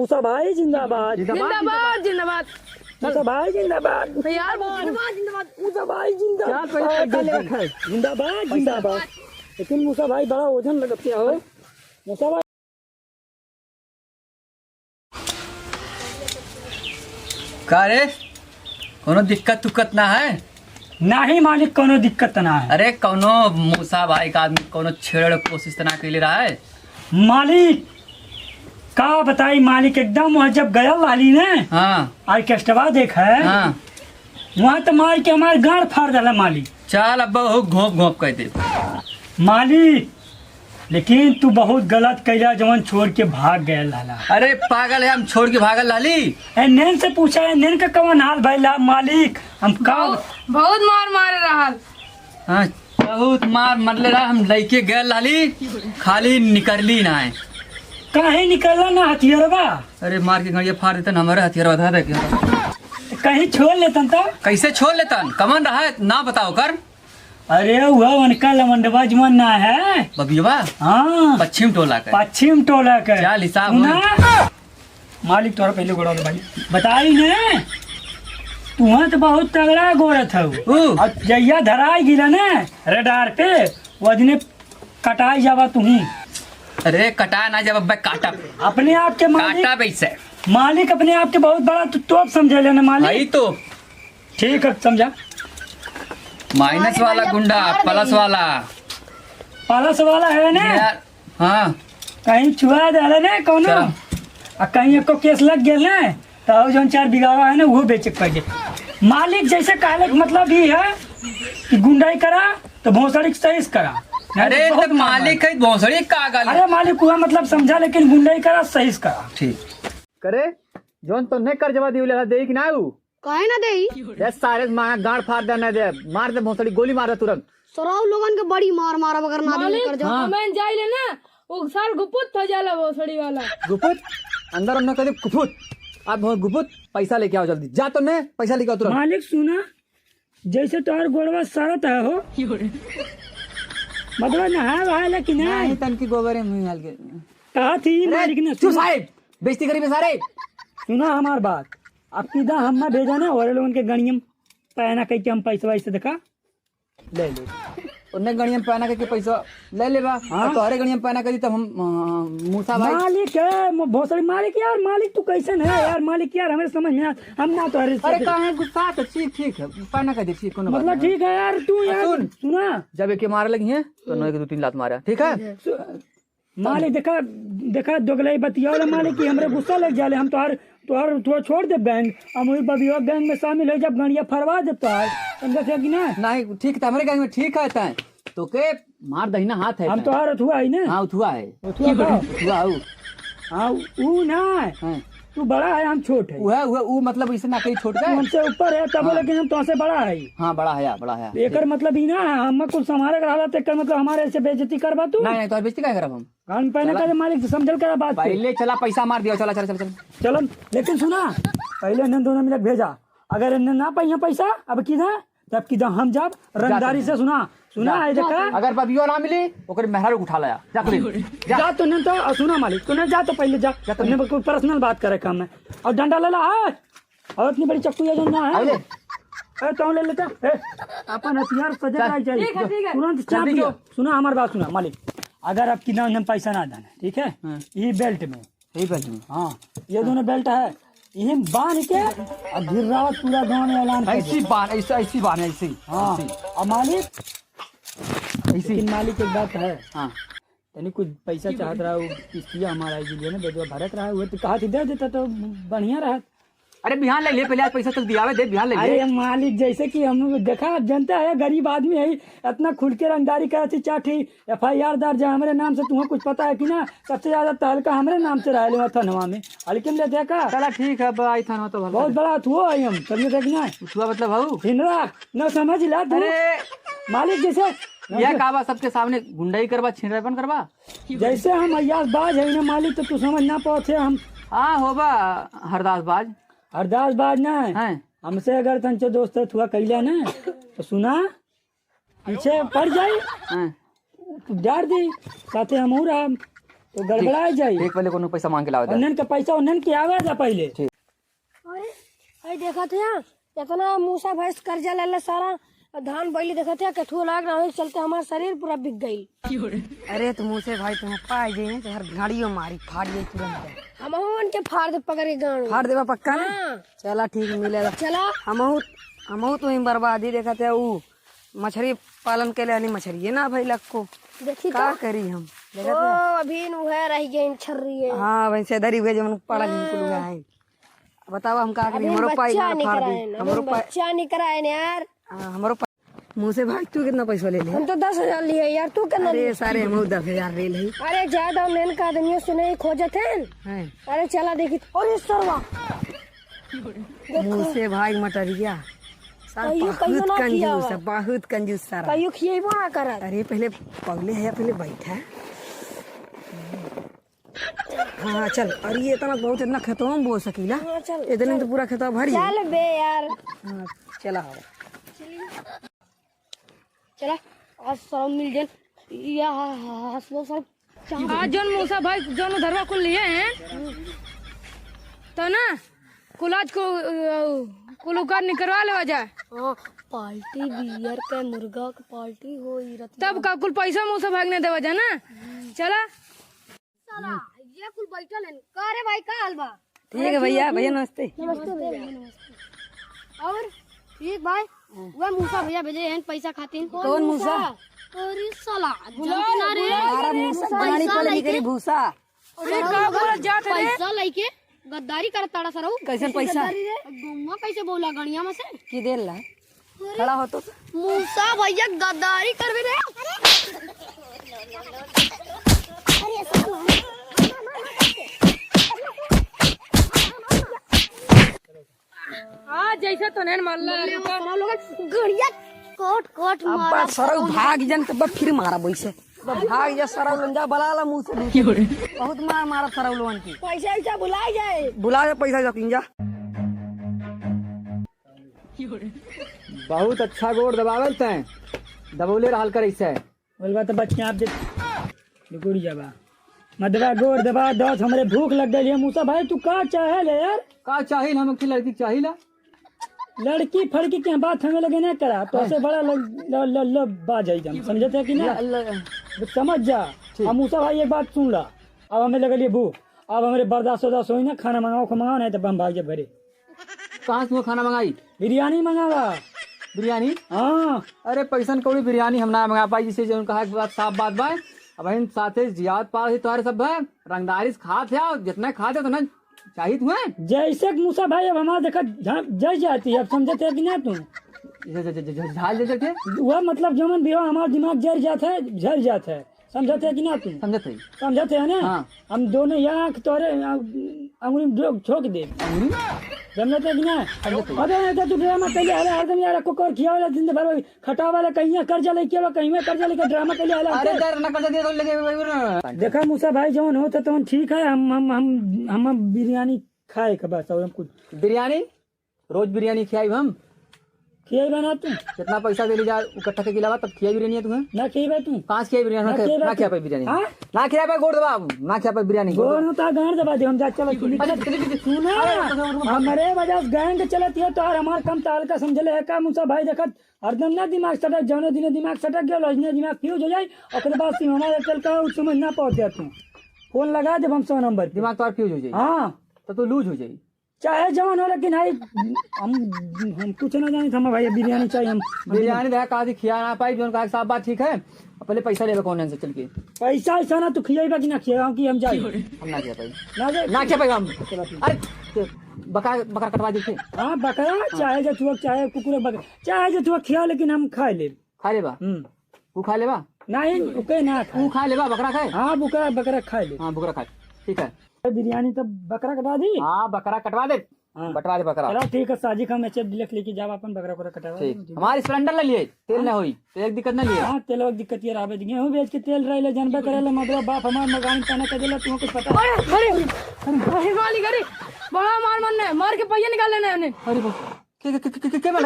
मूसा भाई जिंदाबाद जिंदाबाद जिंदाबाद। मूसा भाई जिंदाबाद यार जिंदाबाद मूसा भाई जिंदाबाद जिंदाबाद जिंदाबाद। लेकिन मूसा भाई बड़ा वजन लगते हो मूसा भाई। का रे कोनो दिक्कत तुक्कत ना है? नहीं मालिक कोनो दिक्कत ना है। अरे कोनो मूसा भाई का आदमी कोनो छेड़ कोशिश तो ना कर रहा है? मालिक का बताई मालिक एकदम वहाँ जब गया वाली ने हाँ ऑर्केस्ट्रा देखा है हाँ वहाँ तो मार के हमारे गाड़ फाड़ डाला मालिक। चल अब बहुत घोप घोप कहते मालिक लेकिन तू बहुत गलत कैला जवन छोड़ के भाग गया लाला। अरे पागल है, हम छोड़ के भागल लाली। ए नैन से पूछा है नैन का कवन हाल भैला मालिक हम का बहुत मार मारे रहा। हाँ बहुत मार मरले रहा, हम लइके गए लाली खाली निकलली ना है। कहीं निकलना ना हथियारवा अरे मार के गड़िया फाड़ देतन, हमारे हथियार बता दे कहीं छोड़ लेतन तो। कैसे छोड़ लेतन? कमन रहा है ना बताओ कर। अरे हुआ उनका लमंडवा जमन ना है बबियवा हाँ पश्चिम टोला का पश्चिम टोला का। चल हिसाब सुना मालिक तोरा पहले गोड़ा भाई बताई ने तू तो बहुत तगड़ा गोरत हो और जैया धराई गिरा ने रडार पे वो दिन कटाई जावा तू ही। अरे कटा ना जब अब काटा अपने आप के मालिक काटा पैसे मालिक अपने आप के बहुत बड़ा तो समझे लेना मालिक। भाई तो ठीक है समझा। माइनस वाला गुंडा प्लस वाला पालस वाला है ना यार। हाँ कहीं छुआ दे ने कौन चलो। और कहीं एको केस लग गया ना तो जो 4 बिगावा है ना वो बेचे पड़ मालिक जैसे कहले का मतलब ही है कि गुंडाई करा तो भोसड़ी सही करा। अरे बहुत तो मालिक है भोसड़ी का गाल। अरे मालिक हुआ मतलब समझा लेकिन गुंडाई करा सही करा। ठीक करे जोन तो नहीं कर जवा दियो दे कि ना काहे ना देई? दे सारे मां गाड़ फाड़ देना दे मार दे भोसड़ी गोली मार दे तुरंत। सराव लोगन के बड़ी मार मारा बगर ना दे कर जा। हाँ। मैं जाइले ना वो साल गुपुत हो जाला भोसड़ी वाला। गुपुत अंदर हमने कह गुपुत अब गुपुत पैसा लेके आओ जल्दी जा। तो मैं पैसा लेके आओ तुरंत। मालिक सुना जैसे तोहर गोड़वा सरत है हो मतलब नहा वहा लेकिन नहीं तन की गोबर है मुंह हाल के कहा थी मालिक ने तू साहब बेइज्जती करी सारे। सुना हमार बात आपकी दा हम भेजा ना और लोगन के गणियम पहना कह के हम पैसा वैसे देखा ले लो उन्हें गणियम पहना करके पैसा ले ले बा। हाँ? तो हरे गणियम पहना करी तब हम मूसा भाई मालिक है बहुत सारे मालिक यार मालिक तू कैसे है यार मालिक यार हमें समझ में हम ना तो अरे कहाँ है गुस्सा तो ठीक ठीक है पहना कर दे ठीक कोनो मतलब ठीक है यार तू यार सुन। सुना जब एक मारे लगी है तो नौ 2-3 लात मारा ठीक है। मालिक देखा देखा दोगलाई बतिया वाला मालिक की हमरे गुस्सा लग जाले हम तोहर छोड़ दे बैंक हम वही बबिया बैंक में शामिल हो जब गणिया फरवा दे तोहार समझा कि ना नहीं ठीक था हमारे गैंग में ठीक है तय तो के मार दहीना हाथ है हम तोहार अथुआ है ना हाँ उठुआ है अथुआ उठुआ हाँ वो ना हाँ तू बड़ा है हम छोट है वो मतलब इसे ना कहीं छोड़ तू के हमसे ऊपर है तब लेकिन हम तुमसे बड़ा है। हाँ बड़ा है एकर मतलब ही ना है हम कुछ हमारे रहा तो एकर मतलब हमारे ऐसे बेइज्जती करबा तू नहीं तो बेइज्जती क्या करब हम कान पहने का मालिक समझल करा बात के। पहले चला पैसा मार दिया चला चल चल चल चलो लेकिन सुना पहले इन्हें दोनों मिलकर भेजा अगर इन्हें ना पाइए पैसा अब किधा तब किधा हम जब रंगदारी से सुना है देखा अगर बबियो ना मिली ओकर मेहरारू उठा लाया जा तो नहीं तो सुना मालिक तूने जा तो पहले जा कोई पर्सनल बात करे काम में और डंडा ले ला और इतनी बड़ी चक्कू है जो ना है तो ले लेता अपन हथियार सजा चाहिए तुरंत चाप दियो। सुना हमारी बात सुना मालिक अगर आपकी नाम पैसा ना देना ठीक है ये बेल्ट में हाँ ये दोनों बेल्ट है यही बांध के और गिर्रावत पूरा गाँव में ऐलान ऐसी बान ऐसी हाँ और मालिक ऐसी मालिक एक बात है हाँ यानी कुछ पैसा चाहत रहा किस्तिया हमारा लिए ना बेदवा भरत रहा हुआ तो कहा थी दे देता तो बढ़िया रहा। अरे बिहान ले ले पहले आज पैसा तक दिया दे बिहान ले ले। अरे मालिक जैसे कि हम देखा जनता है गरीब आदमी है इतना खुल के रंगदारी करती चाठी FIR दर्ज है हमारे नाम से तुम्हें कुछ पता है कि ना सबसे ज्यादा तहलका हमारे नाम से रहा थनवा में हल्के में देखा चला ठीक है आई था तो बहुत बड़ा हुआ है हम चलिए देखना उठुआ मतलब भाऊ हिंदरा न समझ ला अरे मालिक जैसे यह काबा सबके सामने गुंडाई करवा छिनरापन करवा जैसे हम अयास बाज है ना मालिक तो तू समझ ना पहुंचे हम हाँ होबा हरदास बाज अरदास बाज ना हैं हमसे अगर तंचो दोस्त हुआ कैला ना तो सुना पीछे पड़ जाए हैं तो डार दी साथे हम रहा तो गड़बड़ा जाई। एक पहले कोनो पैसा मांग के लाओ उन्हन के पैसा उन्हन के आवे जा पहले। अरे अरे देखा थे इतना मूसा भैंस कर्जा ले सारा धान बैली देखा थे कठुआ लाग रहा चलते हमारा शरीर पूरा बिक गई। अरे तो मुझसे भाई तुम पाए जाइए तो हर गाड़ियों मारी फाड़ जाई तुरंत। हम उनके फाड़ दे पकड़ के गाँव फाड़ देवा पक्का ना। हाँ। चला ठीक मिलेगा। चला हमहू तो बर्बादी देखा थे वो मछली पालन के लिए मछली ना भाई लग को देखी का करी हम ओ अभी नु है रह गई छर रही है। हाँ वैसे दरी हुए जब पड़ा निकल गया है। बताओ हम का करी हमारो पाई फाड़ दी हमारो बच्चा नहीं कराए ना यार। हमारो मुँह से भाई तू कितना पैसा ले ले। हम तो 10,000 लिए यार तू कितना अरे सारे हम 10,000 ले ली। अरे ज्यादा मेहनत का आदमियों से नहीं खोजत है। अरे चला देखी और सरवा मुँह से भाई मटरिया बहुत कंजूस है बहुत कंजूस सारा। कहियो खिएबो ना करत। अरे पहले पगले है पहले बैठा। हाँ चल। अरे ये इतना बहुत इतना खेतों में बो सकीला। हाँ, चल इतने तो पूरा खेतों भर चल बे यार। हाँ चला चला आज सब मिल जाए या हसबो सब आज जौन मूसा भाई जौन उधरवा कुल लिए हैं तो ना कुल आज को कुल उकार निकलवा ले जाए। हाँ पार्टी बियर के मुर्गा के पार्टी हो तब का कुल पैसा मूसा भाग ने देवा जाए ना। चला साला ये कुल बैठल है का रे भाई का हाल बा। ठीक है भैया भैया नमस्ते। नमस्ते भैया नमस्ते। और ठीक भाई वह मूसा भैया भेजे हैं पैसा खातिर। कौन मूसा? अरे साला जानते ना रे हमारा मूसा गाड़ी पर निकली भूसा। अरे का बोला जात रे पैसा लेके गद्दारी कर ताड़ा सरऊ। कैसे पैसा गुम्मा कैसे बोला गणिया में से की देर ला खड़ा हो तो मूसा भैया गद्दारी कर रे। आज जैसे तो नहीं मल्ला गड़िया कोट कोट अब सरौ भाग जन तो फिर मारा वैसे भाग जा सरौ लंजा बलाला मुंह से बहुत मार मारा सरौ लोगन की। पैसा ऐसा बुला जाए बुला जा पैसा जा जा। बहुत अच्छा गोड़ दबावल तैं दबोले रहल कर ऐसे बोलबा तो बच्चे आप गुड़ जाबा मदवा गोड़ दबा दस हमरे भूख लग गई है। मूसा भाई तू का चाहे ले यार का चाहिल हम की लड़की चाहिला लड़की फड़की के बात हमें लगे नहीं करा तो ऐसे बड़ा बात जाई हम समझते है कि ना समझ जा। अब मूसा भाई एक बात सुन ला अब हमें लगल भूख अब हमारे बर्दाश्त वर्दाश्त हो ना खाना मंगाओ नहीं तो हम भाग जा भरे। कहाँ से खाना मंगाई बिरयानी मंगावा बिरयानी। हाँ अरे पैसन कौड़ी बिरयानी हम ना मंगा पाई जिसे जो कहा बात साफ बात बा। अब इन साथे जियाद पास ही तुम्हारे सब है रंगदारी खाते हैं जितना खाते तो ना चाहिए तुम्हें जैसे मूसा भाई अब हमारा देखा जय जाती है। अब समझते है कि ना तुम झाल जैसे थे वह मतलब जमन भी हो हमारा दिमाग जर जाता है झर जाता है। समझते है कि ना तुम समझते है ना। हाँ। हम दोनों यहाँ तोरे अंगुली ठोक दे समझते है कि ना। अरे नहीं तू ड्रामा कहिए हले हरदम यार को कर खिया वाला दिन भर खटा वाला कहीं कर्जा लेके वा कहीं में कर्जा लेके ड्रामा कहिए हले। अरे डर ना कर्जा दे तो लगे देखा मूसा भाई जवन होता तो ठीक है। हम बिरयानी खाए का बस और हम कुछ बिरयानी रोज बिरयानी खियाई हम खियाई बना तुम कितना पैसा दे ली जा इकट्ठा के अलावा तब खिया बिरयानी है तुम्हें ना खिया तुम कहाँ खिया बिरयानी ना खिया पाई बिरयानी ना खिया पाई गोड़ दबा ना खिया पाई बिरयानी गोर होता गांड दबा दे हम जा चलो सुना हमारे वजह से गांड चलती है तो हमार कम ताल का समझले है का मूसा भाई देखत हरदम ना दिमाग सटक जौने दिने दिमाग सटक गया लजने दिमाग फ्यूज हो जाए और बाद से हमारे चल का उस समय ना पहुंच जाए तुम फोन लगा दे हम 100 नंबर दिमाग तो फ्यूज हो जाए। हाँ तो तू लूज हो जाए चाहे जवान हो लेकिन भाई हम कुछ ना जाने था भाई बिरयानी चाहिए। हम बिरयानी देखा कहा थी खिया ना पाई जो कहा साफ बात ठीक है पहले पैसा ले कौन से चल के पैसा ऐसा ना तू खिएगा कि ना खिएगा कि हम जाए हम ना खिया पाई ना ना खिया पाई हम अरे बकरा कटवा देते। हाँ बकरा चाहे जो तू चाहे कुकुर बकरा चाहे जो तू खिया लेकिन हम खा ले खा लेबा तू खा लेबा नहीं ओके ना तू खा लेबा बकरा खाए। हाँ बकरा खा ले। हाँ बकरा खाए ठीक है बिरयानी तब बकरा कटा दी। हाँ बकरा कटवा दे बटवा दे बकरा। चलो ठीक है साजी का मैच लिख लेके जाओ अपन बकरा को कटवा ठीक हमारे सिलेंडर ले लिए तेल ना हुई तो एक दिक्कत ना लिए। हाँ तेल वक्त दिक्कत ये रहा गेहूँ बेच के तेल रहे जानबे करे मतलब बाप हमारे मकान पाना कर दिला तुम्हें कुछ पता अरे मालिक अरे बड़ा मार मार के पैसा निकाल लेना है अरे क्या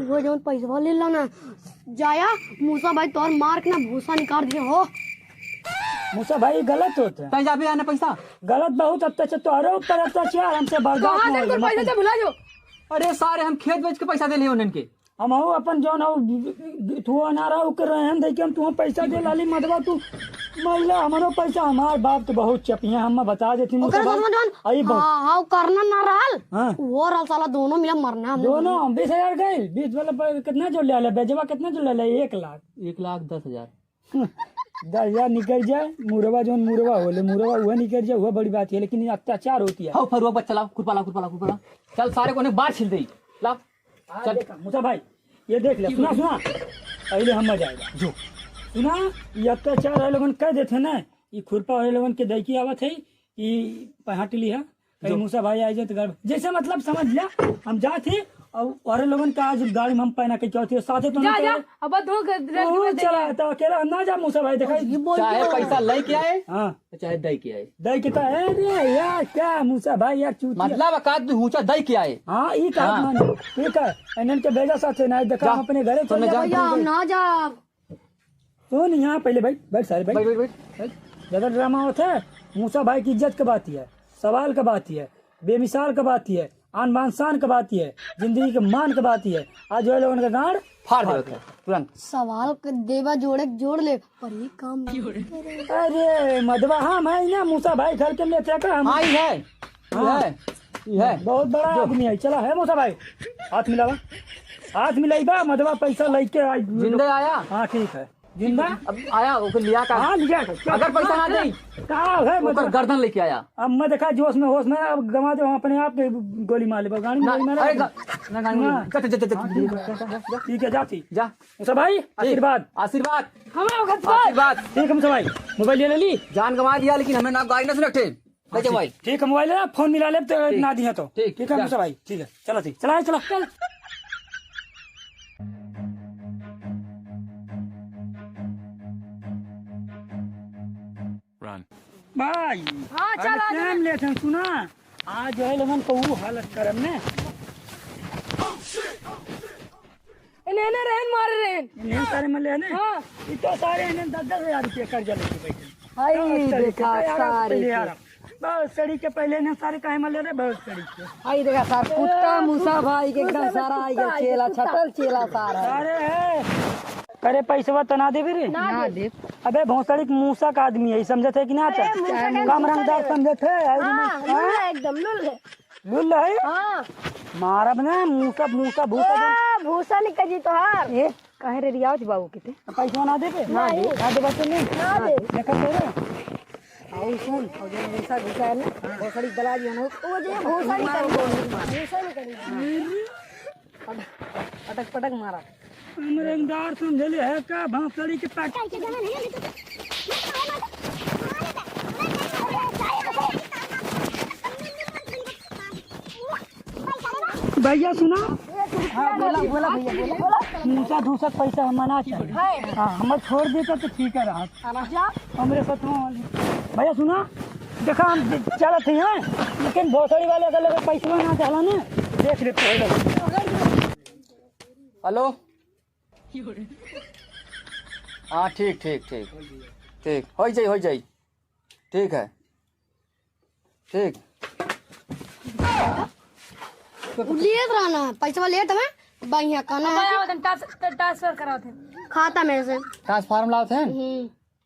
वो जो पैसा ले ला ना जाया मूसा भाई तोर मार के ना भूसा निकाल दिए हो। मूसा भाई गलत होते हैं, तय जाबे आने पैसा। गलत बहुत अत्याचार तोहरे ऊपर अत्याचार हमसे बर्दाश्त कहाँ नहीं से होगा। पैसे से भुला जो अरे सारे हम खेत बेच के पैसा दे लिए उन्हन के। हम हो अपन जौन हो तू अनारा कर रहे हैं देखे हम तुम्हें पैसा दे लाली मधवा तू महिला हमारो पैसा हमार बाप तो बहुत चपिया हम बता देती हूँ ओकरे साथ में जौन आई बहुत हाँ करना ना रहल हाँ वो रहल साला दोनों मिला मरना हम दोनों 20,000 गए 20 वाला कितना जोड़ लिया बेजवा कितना जोड़ लिया 1 लाख 1,10,000। 10,000 निकल जाए मुरवा जौन मुरवा होले मुरवा हुआ निकल जाए हुआ बड़ी बात है, लेकिन अत्याचार होती है। हाउ फरुआ बच्चा ला कुरपाला चल सारे को ने बात छिल दई ला चल देखा मूसा भाई ये देख ले सुना पहले हम जाएगा जो सुना ये अत्याचार है लोगन कह देते ना ये खुरपा है लोगन के दैकी आवत है ये पहाटली है कहीं मूसा भाई आ जाए तो घर जैसे मतलब समझ लिया हम जाते और लोगन का आज गाड़ी में हम पहना के चौथी साथे तो जा नहीं जा करे। अब धो तू चला तो अकेला ना जा मूसा भाई देखा चाहे पैसा ले के आए हाँ चाहे दई के आए, दई के कहा अरे यार क्या मूसा भाई यार चूतिया मतलब का ऊंचा दई के आए। हाँ ये कहा माने ठीक है इन्हन के भेजा साथे ना देखा हम अपने घरे चल जा भैया हम ना जा सुन यहाँ पहले बैठ सारे बैठ बैठ बैठ बैठ ज्यादा ड्रामा होता है मूसा भाई की इज्जत का बात ही है, सवाल का बात ही है, बेमिसाल का बात ही है, आन बान शान का बात ही है, जिंदगी के मान का बात ही है। आज जो है लोगों का गाड़ फाड़ दे तुरंत। सवाल के देवा जोड़ ले पर ये काम नहीं करे। अरे मधवा हम है ना मूसा भाई घर के लेते का हम हाँ ये है ये है बहुत बड़ा आदमी है। चला है मूसा भाई हाथ मिलावा हाथ मिलाइबा मधवा पैसा लेके जिंदे आया। हाँ ठीक है जिंदा अब आया ओके लिया का हाँ लिया अगर पैसा ना दे कहा है ऊपर मतलब गर्दन लेके आया। अब मैं देखा जोश में होश में अब गवा दे अपने आप के गोली मार ले गाड़ी में गोली मारा अरे ना गाड़ी ठीक है जाती जा मूसा भाई आशीर्वाद आशीर्वाद हमें आशीर्वाद। ठीक है मूसा भाई मोबाइल ले ली जान गंवा दिया लेकिन हमें ना गाड़ी ना से रखे कैसे भाई। ठीक है मोबाइल फोन मिला ले तो ना दिया तो ठीक है मूसा भाई ठीक है चलो ठीक चला चला चल भाई हाँ चल आ टाइम लेट है सुना आज जो है लोगन को वो हालत करम ने इन्हें रहन मार रहे इन्हें सारे मले ने हाँ ये तो सारे इन्हें 10,000 रुपये कर्जा लेके बैठे हाय देखा सारे बहुत सड़ी के पहले ने सारे काहे मले रे बहुत सड़ी के हाय देखा सार कुत्ता मूसा भाई के एकदम सारा आई गया चेला छटल चेला सारा सारे है करे पैसा तना दे रे ना दे अबे भोसड़ी मूसा का आदमी है समझे थे कि ना कम रंगदार समझे थे एकदम लुल लुल है हाँ मारब ना मूसा मूसा भूसा भूसा निकल जी तोहार ये कहे रे रियाज बाबू किते पैसा ना दे ना दे बच्चे नहीं ना दे देखा तो रे आओ सुन और जो मूसा घुसा है ना भोसड़ी दला दिया ना वो जो भूसा निकल अटक पटक मारा हम रंगदार समझले है का भोसड़ी के पैक भैया सुना हाँ बोला भैया बोला मूसा धूसक पैसा हम मना चाहिए हाँ हम छोड़ देता तो ठीक है रहा हमरे साथ भैया सुना देखा हम चलत थे हैं लेकिन भोसड़ी वाले अगर पैसा ना चला ना देख लेते हेलो हाँ ठीक ठीक ठीक ठीक हो जाई ठीक है ठीक लेट रहना पैसा लेट हमें बढ़िया कहना है ट्रांसफर कराओ थे खाता मेरे से ट्रांसफार्म लाओ थे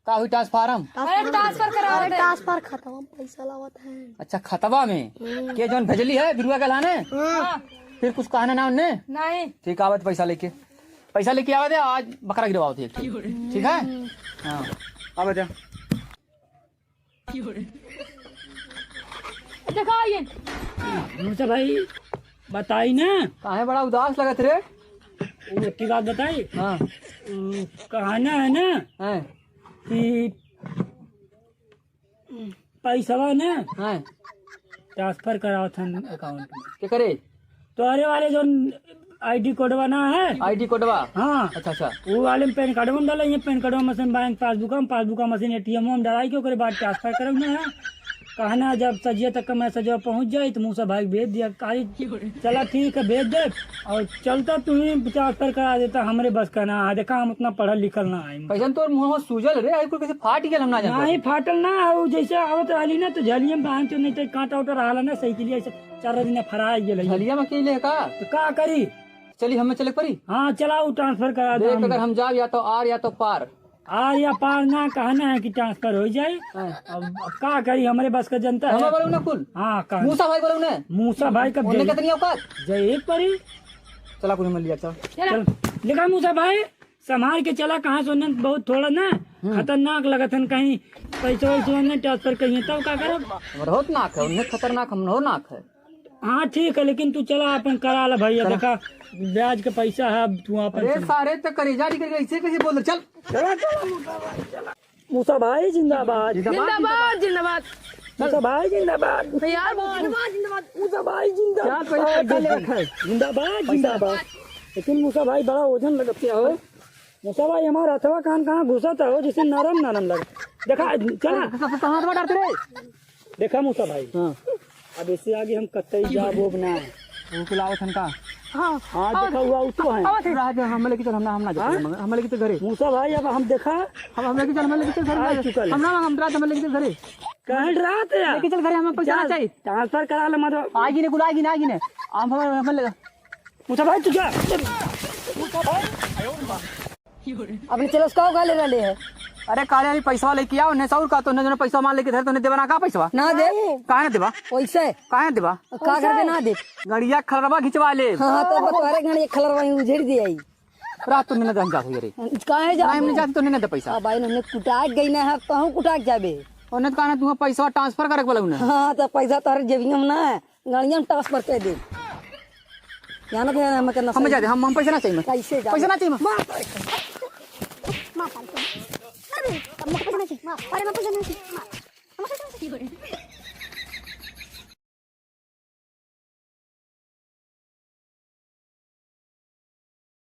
का हुई ट्रांसफार्म। अरे ट्रांसफर कराओ थे ट्रांसफर खाता हम पैसा लावत है अच्छा खतबा में के जोन भेजली है बिरुआ के लाने फिर कुछ कहना ना उनने नहीं ठीक आवत पैसा लेके आवे दे आज बकरा गिरवाओ थे ठीक है हाँ आवे दे देखा ये मूसा भाई बताई ना काहे बड़ा उदास लगत रे। वो की बात बताई हाँ कहाना है ना हैं कि पैसा ना हैं ट्रांसफर कराओ था अकाउंट में के करे तो अरे वाले जो आईडी कोड बना है आईडी कोडवा हाँ अच्छा वो वाले में पैन कार्ड में डालेंगे pan card machine bank passbook machine ATM में डालाई के ओकरे बाद ट्रांसफर करब ना है कहना जब सजिया तक का मैं सजा पहुंच जाए तो मूसा भाई भेज दिया कहा चला ठीक है भेज दे और चलता तू ही ट्रांसफर करा देता हमरे बस का ना है। देखा हम उतना पढ़ल लिखल ना है। पैसा तो मुंह सूजल रे आई कुल कैसे फाट गया हम ना जान नहीं फाटल ना है जैसे आवत रहली ना तो झलिया में बांध तो नहीं तो कांटा उटा रहा ना सही के लिए ऐसे 4 दिन फरा गेल झलिया में अकेले है का तो का करी। चली हमें चले परी हाँ चलाओ ट्रांसफर करा दे देख अगर हम जाब या तो आर या तो पार आर या पार ना कहना है कि ट्रांसफर हो जाए। अब का करी हमारे बस का जनता हमें है। बोलो ना कुल हाँ कहा मूसा भाई बोलो ने मूसा भाई का उन्हें कितनी औकात जय एक परी चला कुल मिल लिया चल चल लिखा मूसा भाई संभाल के चला कहाँ सोने बहुत थोड़ा ना खतरनाक लगत है कहीं पैसा वैसा ने ट्रांसफर कहीं तब का करब। बहुत नाक है उन्हें खतरनाक हम नाक है। हाँ ठीक है लेकिन तू चला अपन करा ला भैया देखा ब्याज का पैसा है तू अपन अरे सारे तो करेजा निकल ऐसे कैसे बोल रहे चल चला चला मूसा भाई जिंदाबाद जिंदाबाद जिंदाबाद मूसा भाई जिंदाबाद यार मूसा भाई जिंदाबाद जिंदाबाद जिंदाबाद। लेकिन मूसा भाई बड़ा वजन लगते हो मूसा भाई हमारा अथवा कान कहाँ घुसा था हो जिसे नरम नरम लगे देखा चला कहाँ डरते रहे देखा मूसा भाई हाँ अब इससे आगे हम कतई जाब ना वो कुलावत हन का हाँ देखा हुआ तो है हम लेके चल हम हम लेके चल घरे मूसा भाई अब हम देखा हम लेके चल हम लेके चल आ घरे चुकल हम ना हम रात हम लेके चल घरे कह रहा था लेके चल घरे हमें पैसा चाहिए ट्रांसफर करा ले मतलब आगी ने कुल आगी ने हम ले मूसा भाई तू क्या अपने चलो उसका गाले रहे है अरे काले अभी पैसा लेके आओ ने सौर का तो ने पैसा मान लेके धर तो ने देवा का पैसा ना दे काहे देवा वैसे काहे देवा का करके ना दे। गड़िया खरबा खिंचवा ले हाँ तो बतवारे घड़ी खलर वहीं उझेड़ दे आई रात तो ने जा हो रे काहे जा टाइम नहीं जाती तो ने दे पैसा भाई हमने कुटाक गई ना है तो हम कुटाक जाबे ओने तो कहना तू पैसा ट्रांसफर करे बोला उन्हें हाँ तो पैसा तारे जेबिया में ना है गाड़िया में ट्रांसफर कर दे यहाँ ना फिर हमें करना हम जा दे हम पैसा ना चाहिए कैसे जा पैसा ना चाहिए अरे पैसा नहीं अरे पैसा नहीं